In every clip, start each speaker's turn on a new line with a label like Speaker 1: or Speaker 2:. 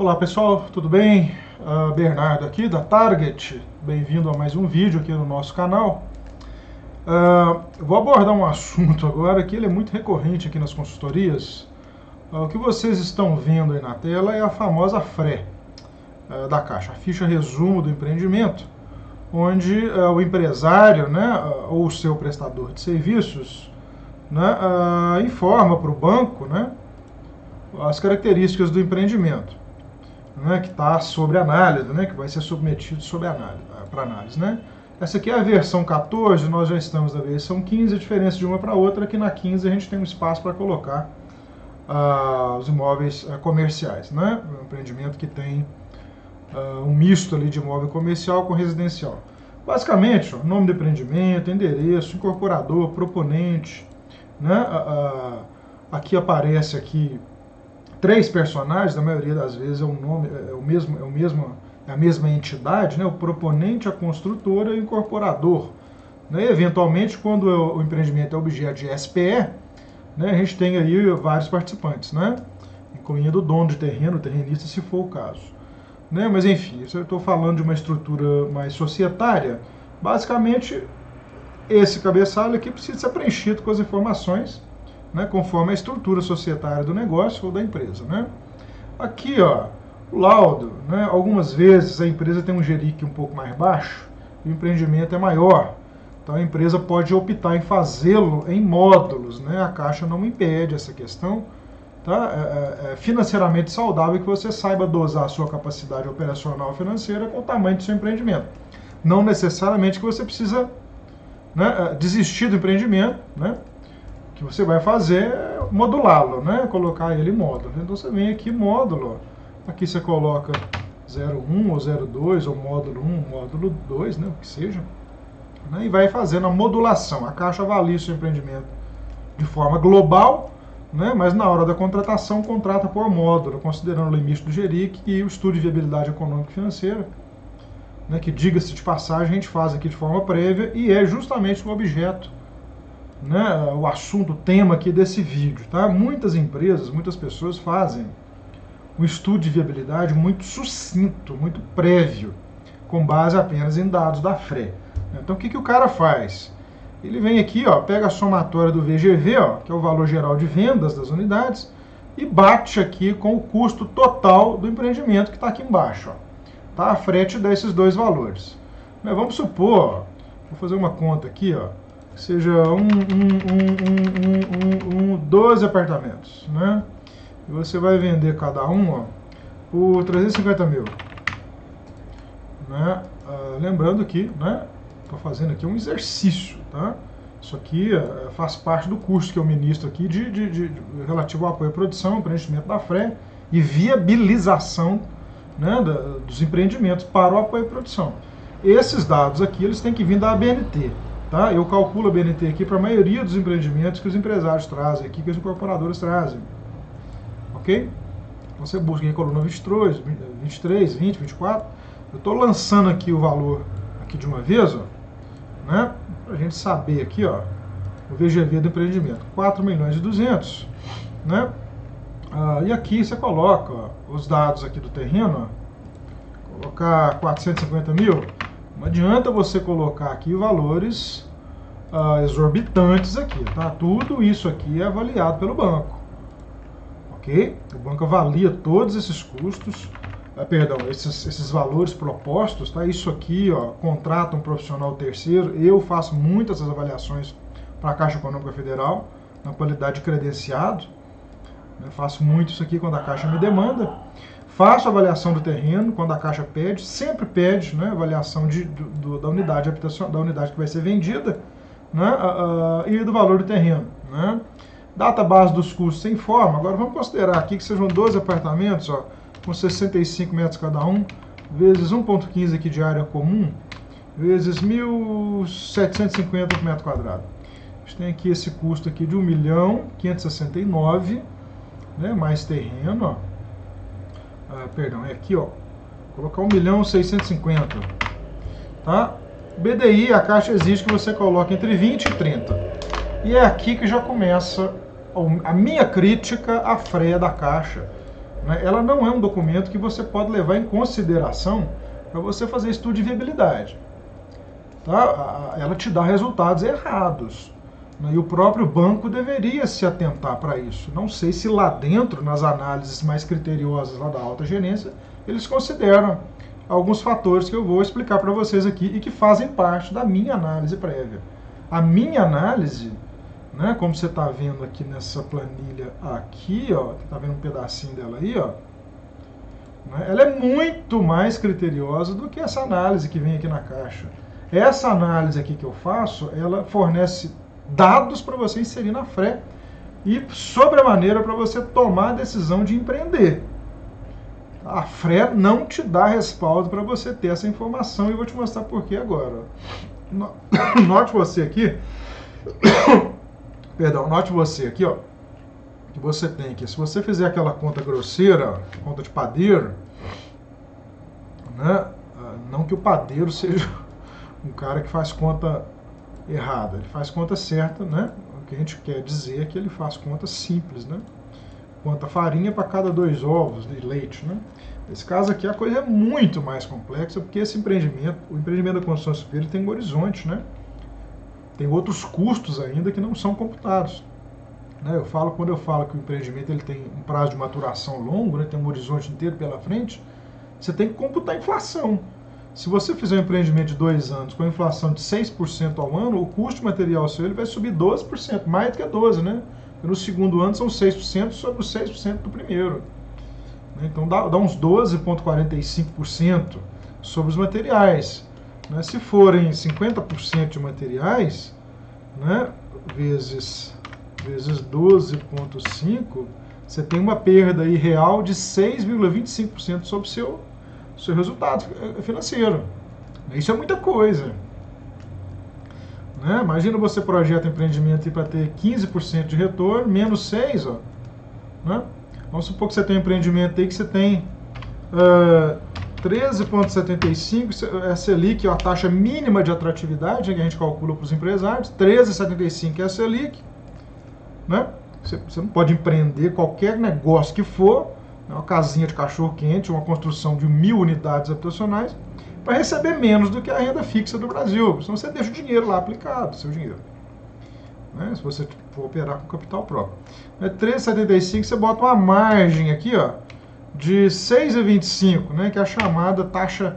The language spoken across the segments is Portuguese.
Speaker 1: Olá pessoal, tudo bem? Bernardo aqui da Target, bem-vindo a mais um vídeo aqui no nosso canal. Vou abordar um assunto agora que ele é muito recorrente aqui nas consultorias. O que vocês estão vendo aí na tela é a famosa FRE da Caixa, a ficha resumo do empreendimento, onde o empresário, né, ou o seu prestador de serviços, né, informa para o banco, né, as características do empreendimento, né, que está sob análise, né, que vai ser submetido para análise. Né? Essa aqui é a versão 14, nós já estamos na versão 15, a diferença de uma para outra é que na 15 a gente tem um espaço para colocar os imóveis comerciais, né? Um empreendimento que tem um misto ali de imóvel comercial com residencial. Basicamente, nome do empreendimento, endereço, incorporador, proponente, né? Aqui aparece aqui 3 personagens, na maioria das vezes é a mesma entidade, né? O proponente, a construtora e o incorporador. Né? Eventualmente, quando o empreendimento é objeto de SPE, né, a gente tem aí vários participantes, né? Incluindo o dono de terreno, o terrenista, se for o caso. Né? Mas enfim, eu estou falando de uma estrutura mais societária. Basicamente, esse cabeçalho aqui precisa ser preenchido com as informações, né, conforme a estrutura societária do negócio ou da empresa. Né? Aqui, ó, o laudo, né, algumas vezes a empresa tem um GRIC um pouco mais baixo e o empreendimento é maior. Então a empresa pode optar em fazê-lo em módulos. Né? A Caixa não impede essa questão. Tá? É financeiramente saudável que você saiba dosar a sua capacidade operacional financeira com o tamanho do seu empreendimento. Não necessariamente que você precisa, né, desistir do empreendimento, né? Que você vai fazer é modulá-lo, né? Colocar ele em módulo. Então você vem aqui módulo, aqui você coloca 01 ou 02 ou módulo 1, módulo 2, né? O que seja, né? E vai fazendo a modulação. A Caixa avalia o seu empreendimento de forma global, né? Mas na hora da contratação contrata por módulo, considerando o limite do GRIC e o estudo de viabilidade econômica e financeira, né? Que, diga-se de passagem, a gente faz aqui de forma prévia e é justamente o objeto, né, o assunto, o tema aqui desse vídeo. Tá? Muitas empresas, muitas pessoas fazem um estudo de viabilidade muito sucinto, muito prévio, com base apenas em dados da FRE. Então o que o cara faz? Ele vem aqui, ó, pega a somatória do VGV, ó, que é o valor geral de vendas das unidades, e bate aqui com o custo total do empreendimento que está aqui embaixo. Ó. Tá? A FRE te dá esses dois valores. Mas vamos supor, ó, vou fazer uma conta aqui, ó, seja 12 apartamentos, né? E você vai vender cada um, ó, por 350 mil, né? Lembrando que, né, estou fazendo aqui um exercício, tá? Isso aqui faz parte do curso que eu ministro aqui relativo ao apoio à produção, preenchimento da FRE e viabilização, né, dos empreendimentos para o apoio à produção. Esses dados aqui, eles têm que vir da ABNT. Tá? Eu calculo a BNT aqui para a maioria dos empreendimentos que os empresários trazem aqui, que os incorporadores trazem. Ok? Você busca em coluna 23, 20, 24. Eu estou lançando aqui o valor aqui de uma vez, ó, né? Para a gente saber aqui, ó, o VGV do empreendimento, 4.200.000, né? E aqui você coloca, ó, os dados aqui do terreno, ó, colocar 450 mil. Não adianta você colocar aqui valores exorbitantes aqui, tá? Tudo isso aqui é avaliado pelo banco, ok? O banco avalia todos esses custos, esses valores propostos, tá? Isso aqui, ó, contrata um profissional terceiro. Eu faço muitas avaliações para a Caixa Econômica Federal, na qualidade de credenciado. Eu faço muito isso aqui quando a Caixa me demanda. Faço a avaliação do terreno quando a Caixa pede, sempre pede, né, avaliação da unidade habitacional, da unidade que vai ser vendida, né, e do valor do terreno. Né. Data base dos custos sem forma. Agora vamos considerar aqui que sejam 12 apartamentos, ó, com 65 metros cada um, vezes 1,15 aqui de área comum, vezes 1.750 por metro quadrado. A gente tem aqui esse custo aqui de 1.569.000, né, mais terreno, ó. Perdão, é aqui, ó, colocar 1.650.000, tá? BDI, a Caixa exige que você coloque entre 20 e 30. E é aqui que já começa a minha crítica à FRE da Caixa, né? Ela não é um documento que você pode levar em consideração para você fazer estudo de viabilidade. Tá? Ela te dá resultados errados. E o próprio banco deveria se atentar para isso. Não sei se lá dentro, nas análises mais criteriosas lá da alta gerência, eles consideram alguns fatores que eu vou explicar para vocês aqui e que fazem parte da minha análise prévia. A minha análise, né, como você está vendo aqui nessa planilha aqui, ó, está vendo um pedacinho dela aí, ó, né, ela é muito mais criteriosa do que essa análise que vem aqui na caixa. Essa análise aqui que eu faço, ela fornece dados para você inserir na FRE e sobre a maneira para você tomar a decisão de empreender. A FRE não te dá respaldo para você ter essa informação e eu vou te mostrar por que agora. Note você aqui, perdão, note você aqui, ó, que você tem aqui. Se você fizer aquela conta grosseira, conta de padeiro, né, não que o padeiro seja um cara que faz conta errada, ele faz conta certa, né? O que a gente quer dizer é que ele faz conta simples, né? Quanta farinha para cada 2 ovos de leite, né? Nesse caso aqui a coisa é muito mais complexa, porque esse empreendimento, o empreendimento da construção civil, tem um horizonte, né? Tem outros custos ainda que não são computados. Né? Quando eu falo que o empreendimento ele tem um prazo de maturação longo, né? Tem um horizonte inteiro pela frente, você tem que computar a inflação. Se você fizer um empreendimento de 2 anos com a inflação de 6% ao ano, o custo de material seu ele vai subir 12%, mais do que 12%, né? E no segundo ano são 6% sobre os 6% do primeiro. Então dá uns 12,45% sobre os materiais. Né? Se forem 50% de materiais, né, vezes 12,5%, você tem uma perda aí real de 6,25% sobre o seu resultado financeiro. Isso é muita coisa. Né? Imagina você projeta empreendimento para ter 15% de retorno, menos 6%. Ó, né? Vamos supor que você tem um empreendimento aí que você tem 13,75%, é a Selic, é a taxa mínima de atratividade, né, que a gente calcula para os empresários, 13,75% é a Selic. Né? Você não pode empreender qualquer negócio que for, uma casinha de cachorro-quente, uma construção de 1.000 unidades habitacionais, para receber menos do que a renda fixa do Brasil. Senão você deixa o dinheiro lá aplicado, seu dinheiro. Né? Se você for operar com capital próprio. 13,75 você bota uma margem aqui, ó, de 6,25, né, que é a chamada taxa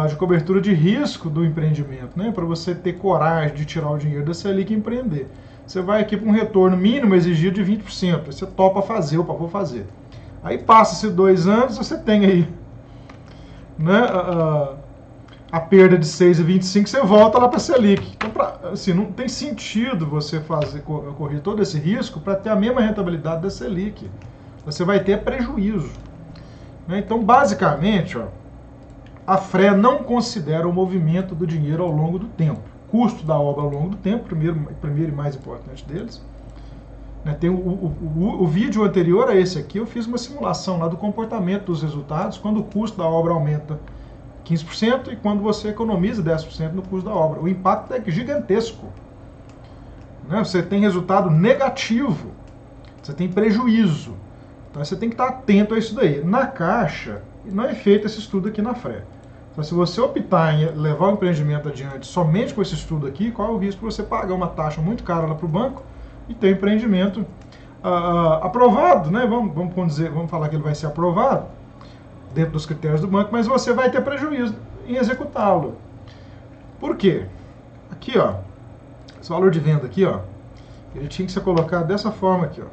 Speaker 1: de cobertura de risco do empreendimento, né, para você ter coragem de tirar o dinheiro da Selic e empreender. Você vai aqui para um retorno mínimo exigido de 20%. Você topa fazer, opa, vou fazer. Aí passa-se 2 anos, você tem aí, né, a perda de 6,25, você volta lá para a Selic. Então, assim, não tem sentido você correr todo esse risco para ter a mesma rentabilidade da Selic. Você vai ter prejuízo. Né? Então, basicamente, ó, a FRE não considera o movimento do dinheiro ao longo do tempo. Custo da obra ao longo do tempo, primeiro e mais importante deles. Tem o vídeo anterior a esse aqui, eu fiz uma simulação lá do comportamento dos resultados quando o custo da obra aumenta 15% e quando você economiza 10% no custo da obra. O impacto é gigantesco. Né? Você tem resultado negativo, você tem prejuízo. Então você tem que estar atento a isso daí. Na Caixa, não é feito esse estudo aqui na FRE. Então, se você optar em levar o empreendimento adiante somente com esse estudo aqui, qual é o risco de você pagar uma taxa muito cara lá para o banco e ter o empreendimento aprovado, né? Vamos falar que ele vai ser aprovado dentro dos critérios do banco, mas você vai ter prejuízo em executá-lo. Por quê? Aqui, ó, esse valor de venda aqui, ó, ele tinha que ser colocado dessa forma aqui, ó.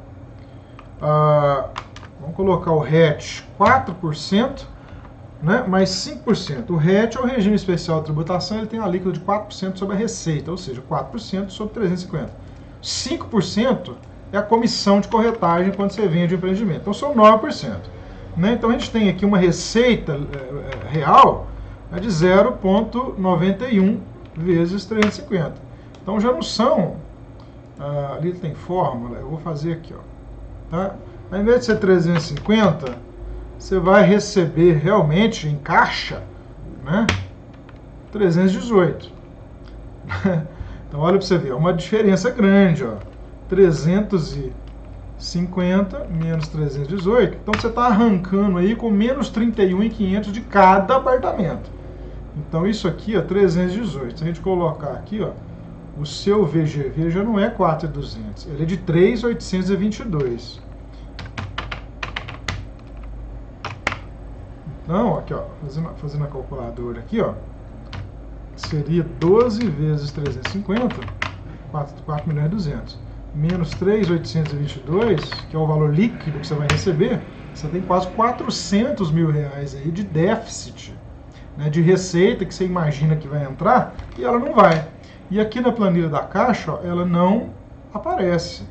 Speaker 1: Vamos colocar o RET 4%, né, mais 5%. O RET é o regime especial de tributação, ele tem uma alíquota de 4% sobre a receita, ou seja, 4% sobre 350. 5% é a comissão de corretagem quando você vende o empreendimento. Então são 9%. Né? Então a gente tem aqui uma receita real de 0,91 vezes 350. Então já não são, ali tem fórmula, eu vou fazer aqui, ó, tá? Ao invés de ser 350, você vai receber realmente em caixa, né, 318. Então olha para você ver, é uma diferença grande, ó, 350 50 menos 318. Então você está arrancando aí com menos 31.500 de cada apartamento. Então isso aqui, ó, 318. Se a gente colocar aqui, ó, o seu VGV já não é 4.200, ele é de 3.822. Então, aqui, ó, fazendo a calculadora aqui, ó, seria 12 vezes 350, 4.200.000, menos 3.822, que é o valor líquido que você vai receber, você tem quase 400 mil reais aí de déficit, né, de receita que você imagina que vai entrar e ela não vai. E aqui na planilha da Caixa, ó, ela não aparece,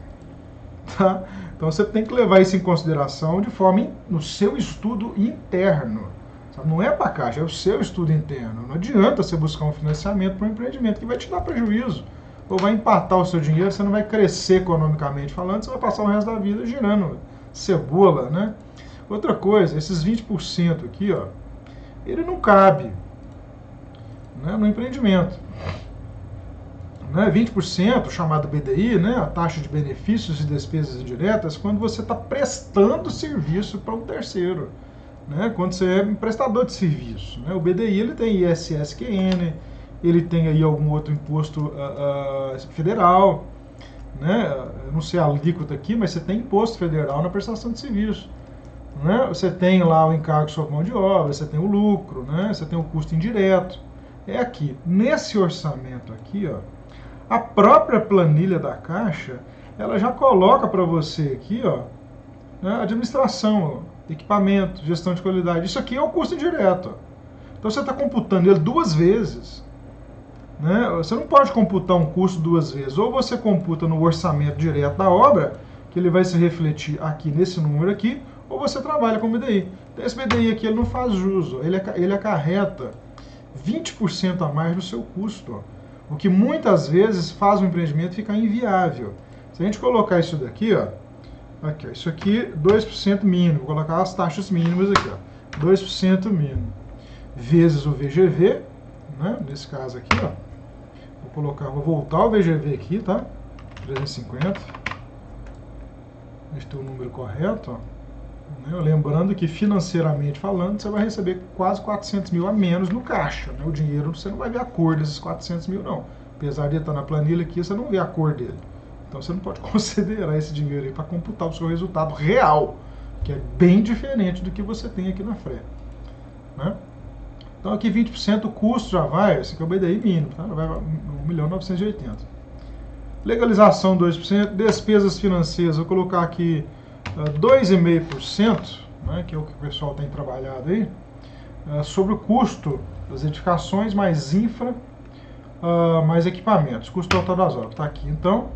Speaker 1: tá? Então você tem que levar isso em consideração de forma no seu estudo interno. Sabe? Não é para a Caixa, é o seu estudo interno. Não adianta você buscar um financiamento para um empreendimento que vai te dar prejuízo ou vai empatar o seu dinheiro, você não vai crescer economicamente falando, você vai passar o resto da vida girando cebola, né? Outra coisa, esses 20% aqui, ó, ele não cabe, né, no empreendimento. Né, 20%, chamado BDI, né, a taxa de benefícios e despesas indiretas, quando você está prestando serviço para um terceiro, né, quando você é um prestador de serviço. Né, o BDI ele tem ISSQN, ele tem aí algum outro imposto federal, né, eu não sei a alíquota aqui, mas você tem imposto federal na prestação de serviço. Né, você tem lá o encargo sobre mão de obra, você tem o lucro, né, você tem o custo indireto. É aqui, nesse orçamento aqui, ó, a própria planilha da Caixa, ela já coloca para você aqui, ó, né, administração, ó, equipamento, gestão de qualidade. Isso aqui é o custo indireto. Ó. Então você está computando ele duas vezes. Né? Você não pode computar um custo duas vezes. Ou você computa no orçamento direto da obra, que ele vai se refletir aqui nesse número aqui, ou você trabalha com BDI. Então esse BDI aqui ele não faz jus, ó. Ele acarreta 20% a mais do seu custo, ó. O que muitas vezes faz o empreendimento ficar inviável. Se a gente colocar isso daqui, ó, aqui, ó, isso aqui 2% mínimo, vou colocar as taxas mínimas aqui, ó, 2% mínimo, vezes o VGV, né, nesse caso aqui, ó, vou voltar o VGV aqui, tá, 350, este é o número correto, ó. Lembrando que financeiramente falando, você vai receber quase 400 mil a menos no caixa. Né? O dinheiro, você não vai ver a cor desses 400 mil, não. Apesar de estar na planilha aqui, você não vê a cor dele. Então você não pode considerar esse dinheiro aí para computar o seu resultado real, que é bem diferente do que você tem aqui na FRE. Né? Então aqui 20% o custo já vai, esse aqui é o BDI mínimo, tá? Vai 1.980.000. Legalização 2%, despesas financeiras, vou colocar aqui 2,5%, né, que é o que o pessoal tem trabalhado aí, sobre o custo das edificações, mais infra, mais equipamentos, custo total das obras. Está aqui, então,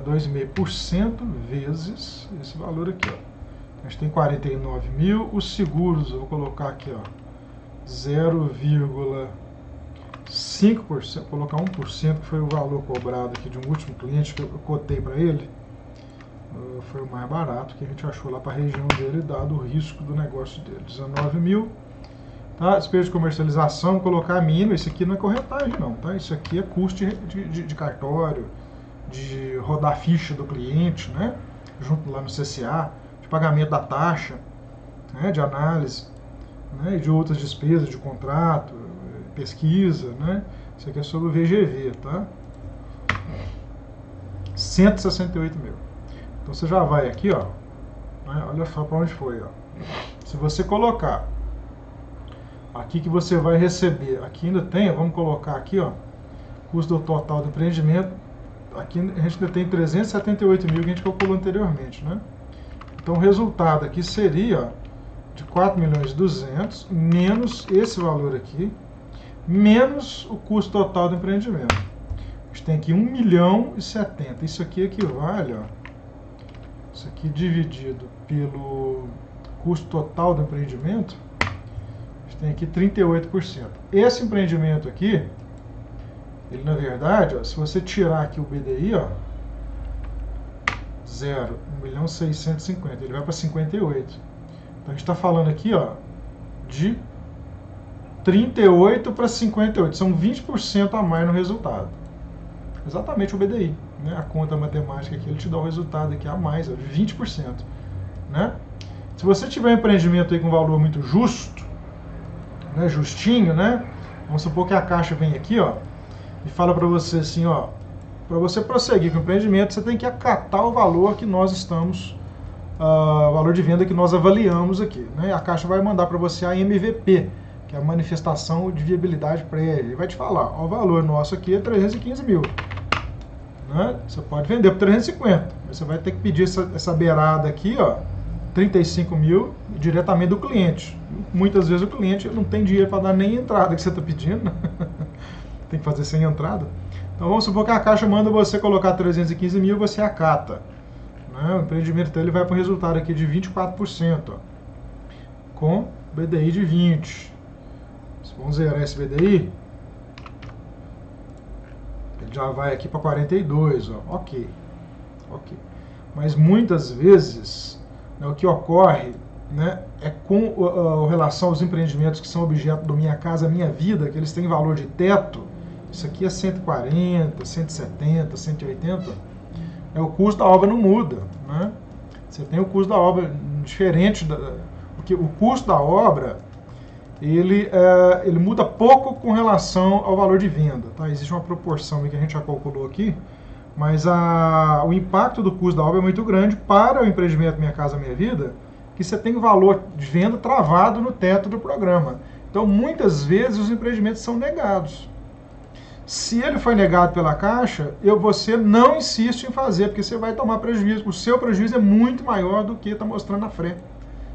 Speaker 1: 2,5% vezes esse valor aqui. Ó. A gente tem 49 mil, os seguros, eu vou colocar aqui, 0,5%, vou colocar 1%, que foi o valor cobrado aqui de um último cliente que eu cotei para ele. Foi o mais barato que a gente achou lá para a região dele, dado o risco do negócio dele. 19 mil. Tá? Despesa de comercialização, colocar mínimo. Esse aqui não é corretagem, não. Tá? Isso aqui é custo de cartório, de rodar a ficha do cliente, né? Junto lá no CCA, de pagamento da taxa, né? De análise, né? E de outras despesas de contrato, pesquisa. Né? Isso aqui é sobre o VGV. Tá? 168 mil. Então você já vai aqui, ó, né, olha só para onde foi, ó. Se você colocar aqui que você vai receber, aqui ainda tem, vamos colocar aqui, ó, custo total do empreendimento, aqui a gente ainda tem 378 mil que a gente calculou anteriormente, né? Então o resultado aqui seria, ó, de 4.200.000 menos esse valor aqui, menos o custo total do empreendimento. A gente tem aqui 1.070.000, isso aqui equivale, ó, isso aqui dividido pelo custo total do empreendimento, a gente tem aqui 38%. Esse empreendimento aqui, ele na verdade, ó, se você tirar aqui o BDI, ó, 1.650.000, ele vai para 58. Então a gente está falando aqui, ó, de 38 para 58, são 20% a mais no resultado. Exatamente o BDI, né, a conta matemática aqui, ele te dá um resultado aqui a mais, 20%. Né? Se você tiver um empreendimento aí com valor muito justo, né, justinho, né? Vamos supor que a Caixa vem aqui, ó, e fala para você assim, ó, para você prosseguir com o empreendimento, você tem que acatar o valor que nós estamos, o valor de venda que nós avaliamos aqui, né? A Caixa vai mandar para você a MVP, que é a manifestação de viabilidade prévia. Ele vai te falar, ó, o valor nosso aqui é 315 mil. Né? Você pode vender por 350, mas você vai ter que pedir essa beirada aqui, ó, 35 mil diretamente do cliente. Muitas vezes o cliente não tem dinheiro para dar nem a entrada que você está pedindo. Tem que fazer sem entrada. Então vamos supor que a Caixa manda você colocar 315 mil, você acata. Né? O empreendimento dele vai para um resultado aqui de 24%, ó, com BDI de 20. Vamos zerar esse BDI. Ele já vai aqui para 42, ó. Ok. Mas muitas vezes, né, o que ocorre, né, é com relação aos empreendimentos que são objeto do Minha Casa Minha Vida, que eles têm valor de teto, isso aqui é 140, 170, 180, o custo da obra não muda. Né? Você tem o custo da obra diferente, porque o custo da obra ele muda pouco com relação ao valor de venda. Tá? Existe uma proporção que a gente já calculou aqui, mas o impacto do custo da obra é muito grande para o empreendimento Minha Casa Minha Vida, que você tem o valor de venda travado no teto do programa. Então, muitas vezes, os empreendimentos são negados. Se ele foi negado pela Caixa, você não insiste em fazer, porque você vai tomar prejuízo. O seu prejuízo é muito maior do que está mostrando a FRE.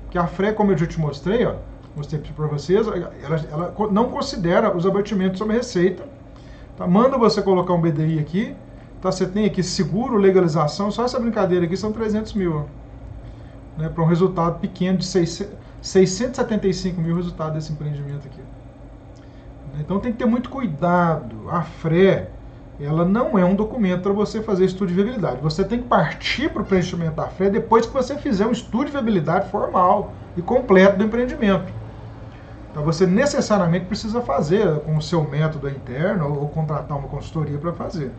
Speaker 1: Porque a FRE, como eu já te mostrei, ó, mostrei para vocês, ela não considera os abatimentos sobre receita. Tá? Manda você colocar um BDI aqui, tá? Você tem aqui seguro, legalização, só essa brincadeira aqui são 300 mil. Né? Para um resultado pequeno de 675 mil resultado desse empreendimento aqui. Então tem que ter muito cuidado. A FRE, ela não é um documento para você fazer estudo de viabilidade. Você tem que partir para o preenchimento da FRE depois que você fizer um estudo de viabilidade formal e completo do empreendimento. Então você necessariamente precisa fazer com o seu método interno ou contratar uma consultoria para fazer.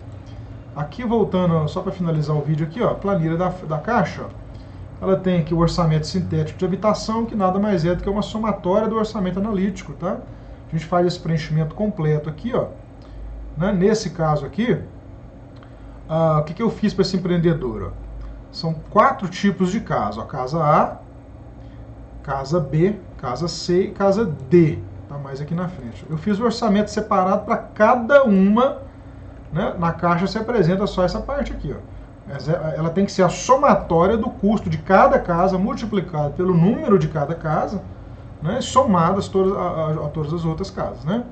Speaker 1: Aqui voltando, só para finalizar o vídeo aqui, ó, a planilha da Caixa, ó, ela tem aqui o orçamento sintético de habitação, que nada mais é do que uma somatória do orçamento analítico, tá? A gente faz esse preenchimento completo aqui, ó. Né? Nesse caso aqui, o que eu fiz para esse empreendedor? Ó? São 4 tipos de casa. Ó. Casa A, casa B, casa C e casa D. Tá mais aqui na frente. Eu fiz o orçamento separado para cada uma. Né? Na Caixa se apresenta só essa parte aqui. Ó. Ela tem que ser a somatória do custo de cada casa multiplicado pelo número de cada casa, né, somadas a todas as outras casas. Né?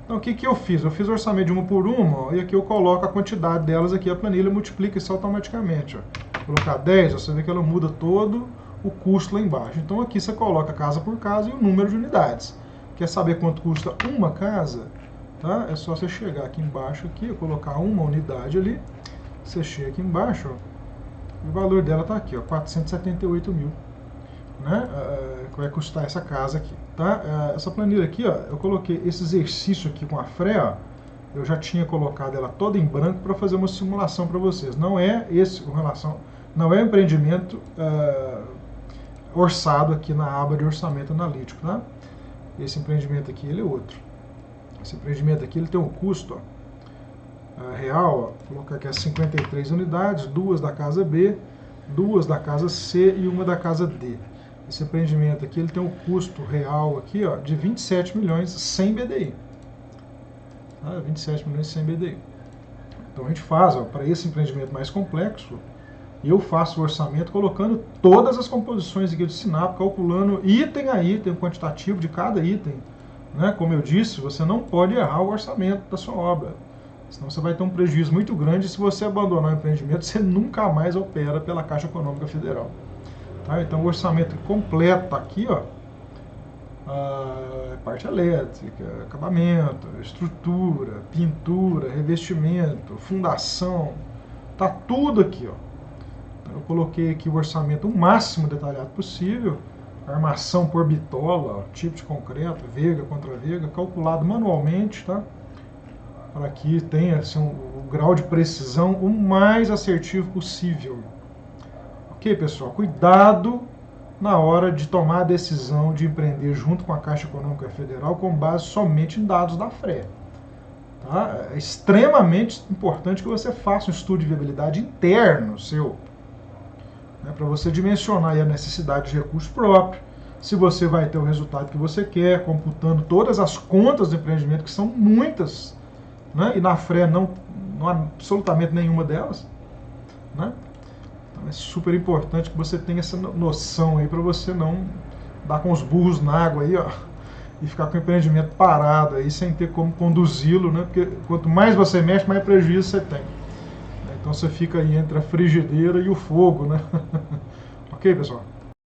Speaker 1: Então o que eu fiz? Eu fiz o orçamento de uma por uma, ó, e aqui eu coloco a quantidade delas aqui, a planilha multiplica isso automaticamente. Ó. Vou colocar 10, ó, você vê que ela muda todo o custo lá embaixo. Então aqui você coloca casa por casa e o número de unidades. Quer saber quanto custa uma casa? Tá? É só você chegar aqui embaixo, aqui, colocar uma unidade ali, você chega aqui embaixo, ó, e o valor dela está aqui, ó, 478 mil. Né, que vai custar essa casa aqui, tá? Essa planilha aqui, ó, eu coloquei esse exercício aqui com a FRE, ó, eu já tinha colocado ela toda em branco para fazer uma simulação para vocês. Não é esse com relação, não é um empreendimento orçado aqui na aba de orçamento analítico, tá? Esse empreendimento aqui, ele é outro. Esse empreendimento aqui, ele tem um custo, ó, real, ó, vou colocar aqui as 53 unidades, 2 da casa B, 2 da casa C e 1 da casa D. Esse empreendimento aqui, ele tem um custo real aqui, ó, de 27 milhões sem BDI. Tá? 27 milhões sem BDI. Então a gente faz, para esse empreendimento mais complexo, eu faço o orçamento colocando todas as composições aqui do SINAP, calculando item a item, o quantitativo de cada item. Né? Como eu disse, você não pode errar o orçamento da sua obra. Senão você vai ter um prejuízo muito grande. Se você abandonar o empreendimento, você nunca mais opera pela Caixa Econômica Federal. Tá? Então o orçamento completo aqui, ó, parte elétrica, acabamento, estrutura, pintura, revestimento, fundação, tá tudo aqui, ó. Então, eu coloquei aqui o orçamento o máximo detalhado possível, armação por bitola, ó, tipo de concreto, vega contra vega, calculado manualmente, tá? Para que tenha assim, o grau de precisão o mais assertivo possível. Ok, pessoal? Cuidado na hora de tomar a decisão de empreender junto com a Caixa Econômica Federal com base somente em dados da FRE. Tá? É extremamente importante que você faça um estudo de viabilidade interno seu, né, para você dimensionar aí a necessidade de recurso próprio, se você vai ter o resultado que você quer, computando todas as contas do empreendimento, que são muitas, né, e na FRE não há absolutamente nenhuma delas, né? Então é super importante que você tenha essa noção aí para você não dar com os burros na água aí, ó, e ficar com o empreendimento parado aí sem ter como conduzi-lo, né? Porque quanto mais você mexe, mais prejuízo você tem. Então você fica aí entre a frigideira e o fogo, né? Ok, pessoal?